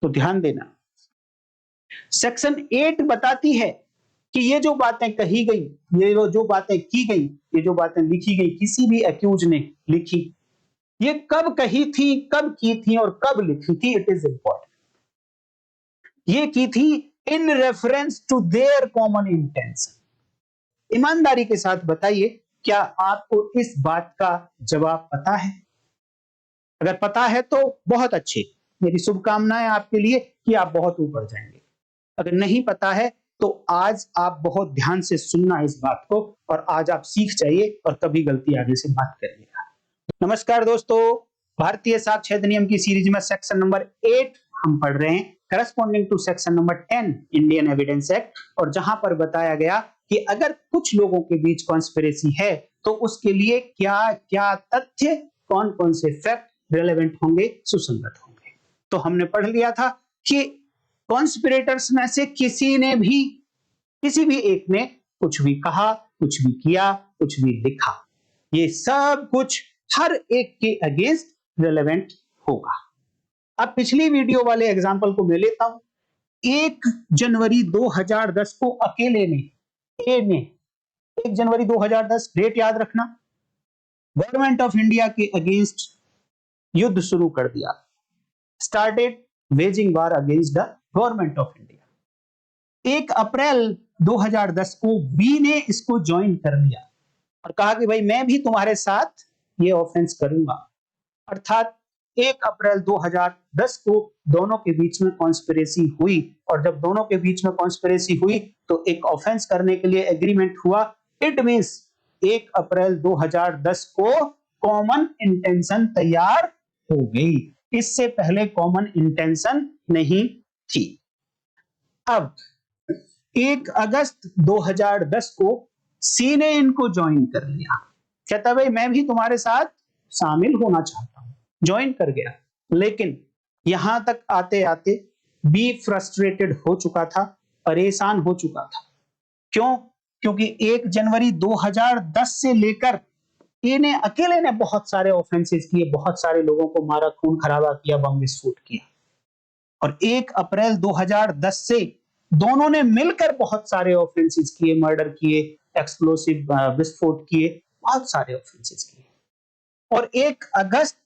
तो ध्यान देना, सेक्शन 8 बताती है कि ये जो बातें कही गई, ये जो बातें की गई, ये जो बातें लिखी गई, किसी भी अक्यूज ने लिखी, ये कब कही थी, कब की थी और कब लिखी थी, इट इज इंपॉर्टेंट। ये की थी in reference to their common intention. ईमानदारी के साथ बताइए, क्या आपको इस बात का जवाब पता है? अगर पता है तो बहुत अच्छे, मेरी शुभकामनाएं आपके लिए कि आप बहुत ऊपर जाएंगे। अगर नहीं पता है तो आज आप बहुत ध्यान से सुनना इस बात को, और आज आप सीख जाइए और कभी गलती आगे से मत करिएगा। नमस्कार दोस्तों, भारतीय साक्ष्य अधिनियम की सीरीज में सेक्शन नंबर 8 हम पढ़ रहे हैं, corresponding to section number 10 Indian evidence act, और जहां पर बताया गया कि अगर कुछ लोगों के बीच कॉन्स्पिरेसी है तो उसके लिए क्या क्या तथ्य, कौन कौन से फैक्ट रेलेवेंट होंगे, सुसंगत होंगे। तो हमने पढ़ लिया था कि कॉन्स्पिरेटर्स में से किसी भी एक ने कुछ भी कहा, कुछ भी किया, कुछ भी लिखा, ये सब कुछ हर एक के अगेंस्ट रेलेवेंट होगा। अब पिछली वीडियो वाले एग्जांपल को मैं लेता हूं। 1 जनवरी 2010 को अकेले ने, ए ने 1 जनवरी 2010 डेट याद रखना, गवर्नमेंट ऑफ इंडिया के अगेंस्ट युद्ध शुरू कर दिया, started waging war against the government of India. 1 अप्रैल 2010 को बी ने इसको ज्वाइन कर लिया और कहा कि भाई मैं भी तुम्हारे साथ ये ऑफेंस करूंगा। अर्थात 1 अप्रैल 2010 को दोनों के बीच में कॉन्स्पिरेसी हुई, और जब दोनों के बीच में कॉन्स्पिरेसी हुई तो एक ऑफेंस करने के लिए एग्रीमेंट हुआ। इट मींस 1 अप्रैल 2010 को कॉमन इंटेंशन तैयार हो गई, इससे पहले कॉमन इंटेंशन नहीं थी। अब 1 अगस्त 2010 को सी ने इनको ज्वाइन कर लिया, कहता भाई मैं भी तुम्हारे साथ शामिल होना चाहता हूं, ज्वाइन कर गया। लेकिन यहां तक आते आते बी फ्रस्ट्रेटेड हो चुका था, परेशान हो चुका था। क्यों? क्योंकि 1 जनवरी 2010 से लेकर ए ने अकेले ने बहुत सारे ऑफेंसेस किए, बहुत सारे लोगों को मारा, खून खराबा किया, बम विस्फोट किया। और 1 अप्रैल 2010 से दोनों ने मिलकर बहुत सारे ऑफेंसेस किए, मर्डर किए, एक्सप्लोसिव विस्फोट किए, बहुत सारे ऑफेंसेस किए। और 1 अगस्त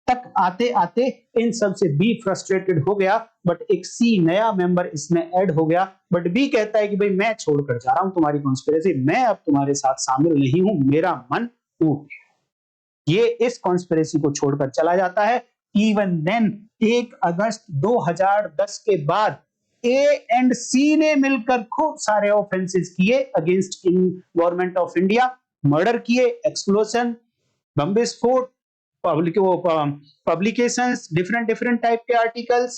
तक आते आते इन सब से बी फ्रस्ट्रेटेड हो गया, बट एक सी नया मेंबर इसमें ऐड हो गया। बट बी कहता है कि भाई मैं छोड़कर जा रहा हूं तुम्हारी कॉन्स्पिरेसी, मैं अब तुम्हारे साथ शामिल नहीं हूं, मेरा मन उठ गया। ये इस कॉन्स्पिरेसी को छोड़कर चला जाता है। इवन देन 1 अगस्त 2010 के बाद ए एंड सी ने मिलकर खूब सारे ऑफेंसेस किए against in government of India, murder किए, एक्सप्लोजन, बम विस्फोट, पब्लिकेशंस, डिफरेंट डिफरेंट टाइप के आर्टिकल्स,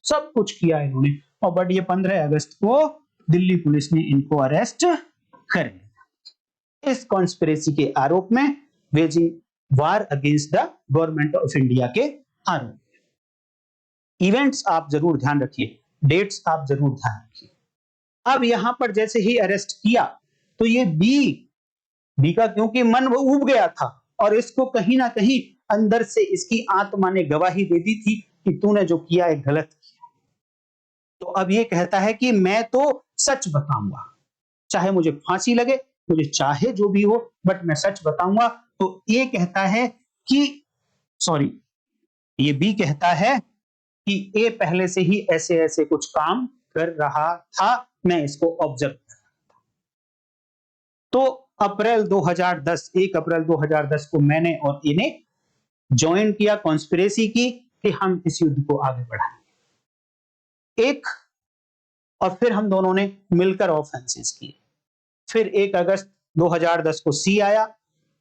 सब कुछ किया इन्होंने। और बट ये 15 अगस्त को दिल्ली पुलिस ने इनको अरेस्ट कर लिया इस कॉन्स्पिरेसी के आरोप में, waging war against the government of India के आरोप। इवेंट्स आप जरूर ध्यान रखिए, डेट्स आप जरूर ध्यान रखिए। अब यहां पर जैसे ही अरेस्ट किया तो ये बी का क्योंकि मन वो उब गया था, और इसको कहीं ना कहीं अंदर से इसकी आत्मा ने गवाही दे दी थी कि तूने जो किया है गलत किया। तो अब ये कहता है कि मैं तो सच बताऊंगा, चाहे मुझे फांसी लगे, मुझे चाहे जो भी हो, बट मैं सच बताऊंगा। तो ये कहता है कि सॉरी, ये बी कहता है कि ए पहले से ही ऐसे ऐसे कुछ काम कर रहा था, मैं इसको ऑब्जर्व कर रहा था। तो अप्रैल 2010, 1 अप्रैल 2010 को मैंने और इन्हें ज्वाइन किया, कॉन्स्पिरेसी की कि हम इस युद्ध को आगे बढ़ाएंगे। एक और फिर हम दोनों ने मिलकर ऑफेंसेस किए। फिर 1 अगस्त 2010 को सी आया,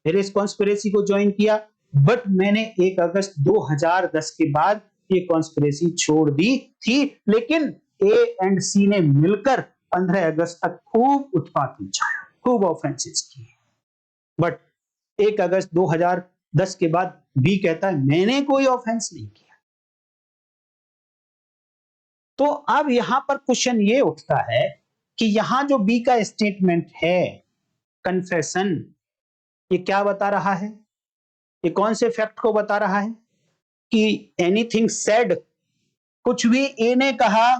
फिर इस कॉन्स्पिरेसी को ज्वाइन किया, बट मैंने 1 अगस्त 2010 के बाद ये कॉन्स्पिरेसी छोड़ दी थी। लेकिन ए एंड सी ने मिलकर 15 अगस्त तक खूब उत्पात मचाया, खूब ऑफेंसेस किए। बट 1 अगस्त 2010 के बाद बी कहता है मैंने कोई ऑफेंस नहीं किया। तो अब यहां पर क्वेश्चन ये उठता है कि यहां जो बी का स्टेटमेंट है, कन्फेशन, ये क्या बता रहा है? ये कौन से फैक्ट को बता रहा है? कि एनीथिंग सेड कुछ भी ए ने कहा,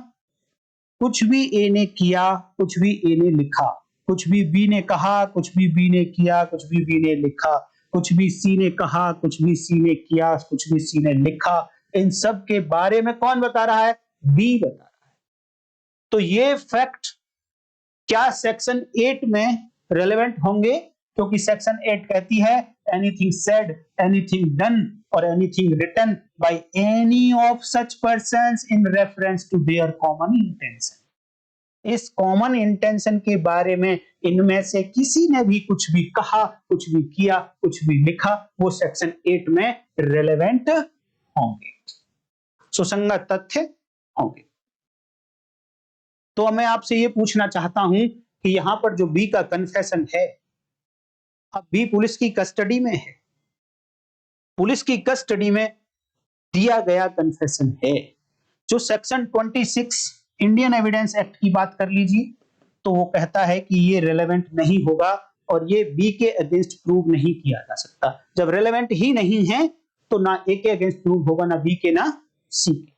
कुछ भी ए ने किया, कुछ भी ए ने लिखा, कुछ भी बी ने कहा, कुछ भी बी ने किया, कुछ भी बी ने लिखा, कुछ भी सी ने कहा, कुछ भी सी ने किया, कुछ भी सी ने लिखा, इन सब के बारे में कौन बता रहा है? बी बता रहा है। तो ये फैक्ट क्या सेक्शन 8 में रेलेवेंट होंगे? क्योंकि सेक्शन 8 कहती है एनीथिंग सेड, एनीथिंग डन और anything written by any of such persons in reference to their common intention. इस कॉमन इंटेंशन के बारे में इनमें से किसी ने भी कुछ भी कहा, कुछ भी किया, कुछ भी लिखा, वो सेक्शन 8 में रेलेवेंट होंगे, सुसंगत तथ्य होंगे। तो मैं आपसे ये पूछना चाहता हूं कि यहां पर जो बी का कन्फेशन है, अब बी पुलिस की कस्टडी में है, पुलिस की कस्टडी में दिया गया कन्फेशन है। जो सेक्शन 26 इंडियन एविडेंस एक्ट की बात कर लीजिए, तो वो कहता है कि ये रेलेवेंट नहीं होगा और ये बी के अगेंस्ट प्रूव नहीं किया जा सकता। जब रेलेवेंट ही नहीं है तो ना ए के अगेंस्ट प्रूव होगा, ना बी के, ना सी के।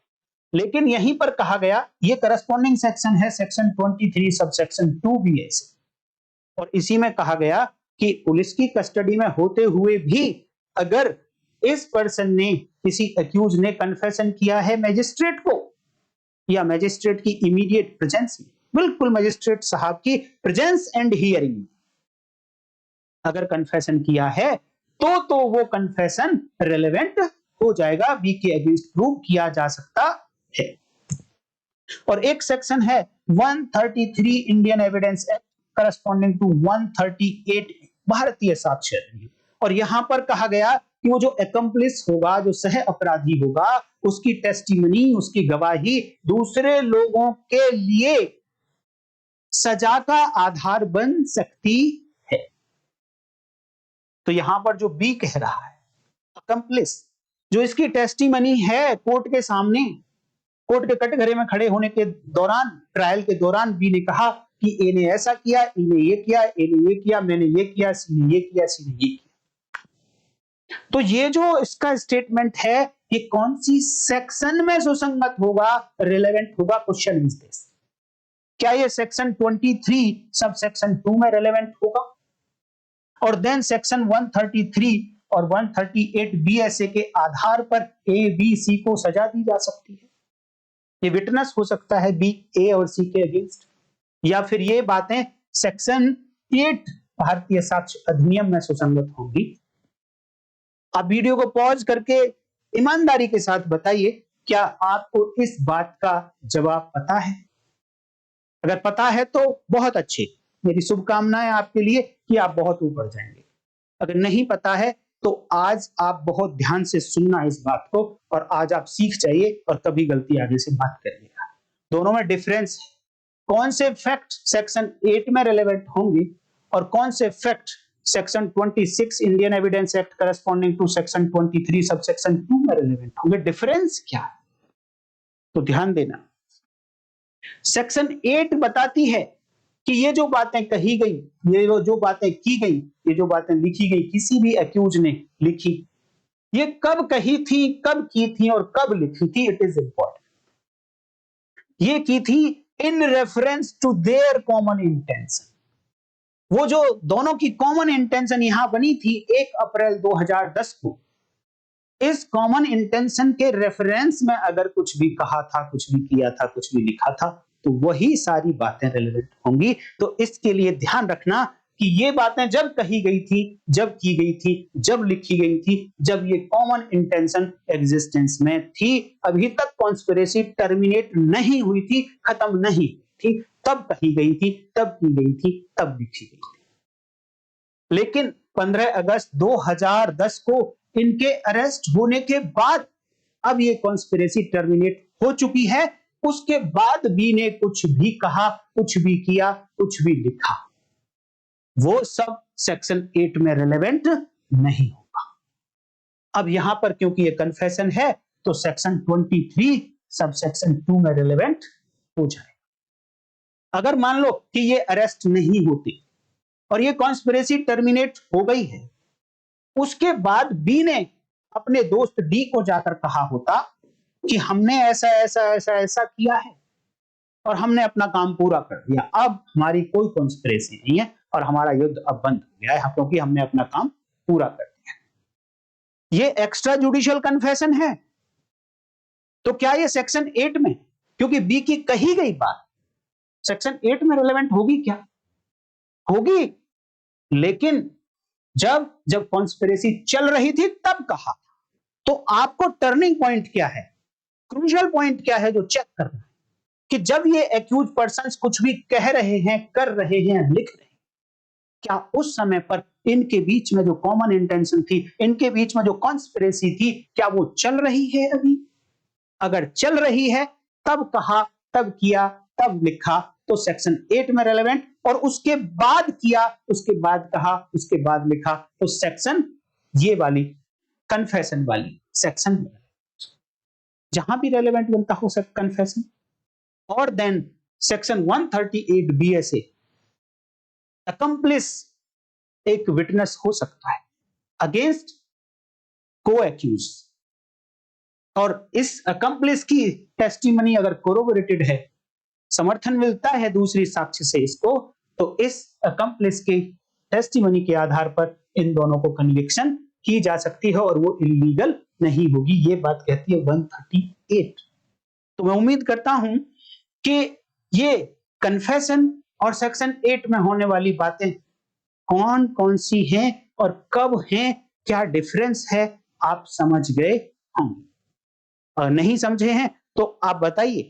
लेकिन यहीं पर कहा गया, ये करस्पॉन्डिंग सेक्शन है सेक्शन 23 सब सेक्शन 2 बी ऐसे, और इसी में कहा गया कि पुलिस की कस्टडी में होते हुए भी अगर इस पर्सन ने, किसी अक्यूज ने कन्फेशन किया है मैजिस्ट्रेट को या मैजिस्ट्रेट की इमीडिएट प्रेजेंस में, बिल्कुल मैजिस्ट्रेट साहब की प्रेजेंस एंड हियरिंग में अगर कन्फेशन किया है तो वो कन्फेशन रेलेवेंट हो जाएगा, बी के अगेंस्ट प्रूव किया जा सकता है। और एक सेक्शन है 133 Indian evidence act corresponding to 138 भारतीय साक्ष्य अधिनियम, और यहां पर कहा गया कि वो जो एकम्प्लिस होगा, जो सह अपराधी होगा, उसकी टेस्टिमनी, उसकी गवाही दूसरे लोगों के लिए सजा का आधार बन सकती है। तो यहां पर जो बी कह रहा है, एकम्प्लिस, जो इसकी टेस्टिमनी है कोर्ट के सामने, कोर्ट के कटघरे में खड़े होने के दौरान, ट्रायल के दौरान बी ने कहा कि ए ने ऐसा किया, ए ने ये किया, ए ने ये किया, मैंने ये किया, सी ने ये किया, सी ने ये किया। तो ये जो इसका स्टेटमेंट है, ये कौन सी सेक्शन में सुसंगत होगा, रिलेवेंट होगा? क्वेश्चन इज दिस, क्या ये सेक्शन 23 सब सेक्शन 2 में रिलेवेंट होगा? और देन सेक्शन 133 और 138 बीएसए के आधार पर ए बी सी को सजा दी जा सकती है। ये विटनेस हो सकता है बी, ए और सी के अगेंस्ट, या फिर ये बातें सेक्शन 8 भारतीय साक्ष्य अधिनियम में सुसंगत होंगी। आप वीडियो को पॉज करके ईमानदारी के साथ बताइए, क्या आपको इस बात का जवाब पता है? अगर पता है तो बहुत अच्छे, मेरी शुभकामनाएं आपके लिए कि आप बहुत ऊपर जाएंगे। अगर नहीं पता है तो आज आप बहुत ध्यान से सुनना इस बात को, और आज आप सीख जाइए और कभी गलती आगे से मत करिएगा। दोनों में डिफरेंस है, कौन से फैक्ट सेक्शन 8 में रेलेवेंट होंगे और कौन से fact section 26 Indian evidence act corresponding to section 23 sub section 2 में रेलेवेंट होंगे। डिफरेंस क्या है, तो ध्यान देना। सेक्शन 8 बताती है कि ये जो बातें कही गई, ये जो बातें की गई, ये जो बातें लिखी गई, किसी भी अक्यूज ने लिखी, ये कब कही थी, कब की थी और कब लिखी थी, इट इज इंपॉर्टेंट। ये की थी in reference to their common intention. वो जो दोनों की कॉमन इंटेंशन यहां बनी थी 1 अप्रैल 2010 को, इस कॉमन इंटेंशन के रेफरेंस में अगर कुछ भी कहा था, कुछ भी किया था, कुछ भी लिखा था, तो वही सारी बातें रेलेवेंट होंगी। तो इसके लिए ध्यान रखना कि ये बातें जब कही गई थी, जब की गई थी, जब लिखी गई थी, जब ये कॉमन इंटेंशन एग्जिस्टेंस में थी, अभी तक कॉन्स्पिरेसी टर्मिनेट नहीं हुई थी, खत्म नहीं थी, तब कही गई थी, तब की गई थी, तब लिखी गई थी। लेकिन 15 अगस्त 2010 को इनके अरेस्ट होने के बाद अब ये कॉन्स्पिरेसी टर्मिनेट हो चुकी है। उसके बाद बी ने कुछ भी कहा, कुछ भी किया, कुछ भी लिखा, वो सब सेक्शन 8 में रेलेवेंट नहीं होगा। अब यहां पर क्योंकि ये कन्फेशन है, तो सेक्शन 23 सब सेक्शन 2 में रेलेवेंट हो जाएगा। अगर मान लो कि ये अरेस्ट नहीं होती और ये कॉन्स्पिरेसी टर्मिनेट हो गई है, उसके बाद बी ने अपने दोस्त डी को जाकर कहा होता कि हमने ऐसा ऐसा ऐसा ऐसा किया है और हमने अपना काम पूरा कर दिया, अब हमारी कोई कॉन्स्पिरेसी नहीं है और हमारा युद्ध अब बंद हो गया है क्योंकि हमने अपना काम पूरा कर दिया। ये एक्स्ट्रा जुडिशियल कन्फेशन है। तो क्या ये सेक्शन 8 में, क्योंकि बी की कही गई बात सेक्शन 8 में रिलेवेंट होगी क्या? होगी, लेकिन जब जब कॉन्स्पिरेसी चल रही थी तब कहा। तो आपको टर्निंग पॉइंट क्या है, क्रूशियल पॉइंट क्या है जो चेक करना है कि जब ये एक्यूज पर्सन्स कुछ भी कह रहे हैं, कर रहे हैं, लिख रहे हैं, क्या उस समय पर इनके बीच में जो कॉमन इंटेंशन थी, इनके बीच में जो कॉन्स्पिरेसी थी, क्या वो चल रही है अभी? अगर चल रही है तब कहा, तब किया, तब लिखा, तो सेक्शन 8 में रेलेवेंट, और उसके बाद किया, उसके बाद कहा, उसके बाद लिखा, तो सेक्शन ये वाली कन्फेशन वाली सेक्शन में जहां भी रेलेवेंट बनता हो सब कन्फेशन। और देन सेक्शन 138 बीएसए, अकम्प्लिस एक विटनेस हो सकता है अगेंस्ट को एक्यूज, और इस अकम्प्लिस की टेस्टिमनी अगर कोरोबोरेटेड है, समर्थन मिलता है दूसरी साक्ष्य से इसको, तो इस अकम्प्लिस के टेस्टिमनी के आधार पर इन दोनों को कन्विक्शन की जा सकती है और वो इलीगल नहीं होगी। ये बात कहती है 138। तो मैं उम्मीद करता हूं कि ये कन्फेशन और सेक्शन 8 में होने वाली बातें कौन कौन सी हैं और कब हैं, क्या डिफरेंस है, आप समझ गए होंगे। नहीं समझे हैं तो आप बताइए,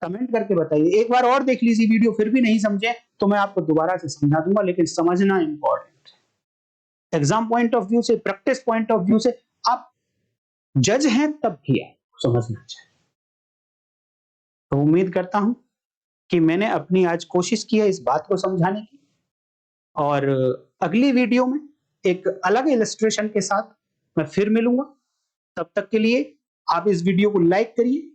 कमेंट करके बताइए। एक बार और देख लीजिए वीडियो, फिर भी नहीं समझे तो मैं आपको दोबारा से समझा दूंगा, लेकिन समझना इंपॉर्टेंट है। एग्जाम पॉइंट ऑफ व्यू से, प्रैक्टिस पॉइंट ऑफ व्यू से आप जज हैं तब भी आपको समझना चाहिए। तो उम्मीद करता हूं कि मैंने अपनी आज कोशिश की है इस बात को समझाने की, और अगली वीडियो में एक अलग इलस्ट्रेशन के साथ मैं फिर मिलूंगा। तब तक के लिए आप इस वीडियो को लाइक करिए,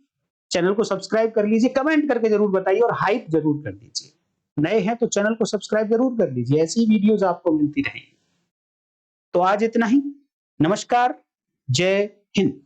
चैनल को सब्सक्राइब कर लीजिए, कमेंट करके जरूर बताइए और हाइप जरूर कर दीजिए। नए हैं तो चैनल को सब्सक्राइब जरूर कर लीजिए, ऐसी वीडियोस आपको मिलती रहेंगी। तो आज इतना ही। नमस्कार, जय हिंद।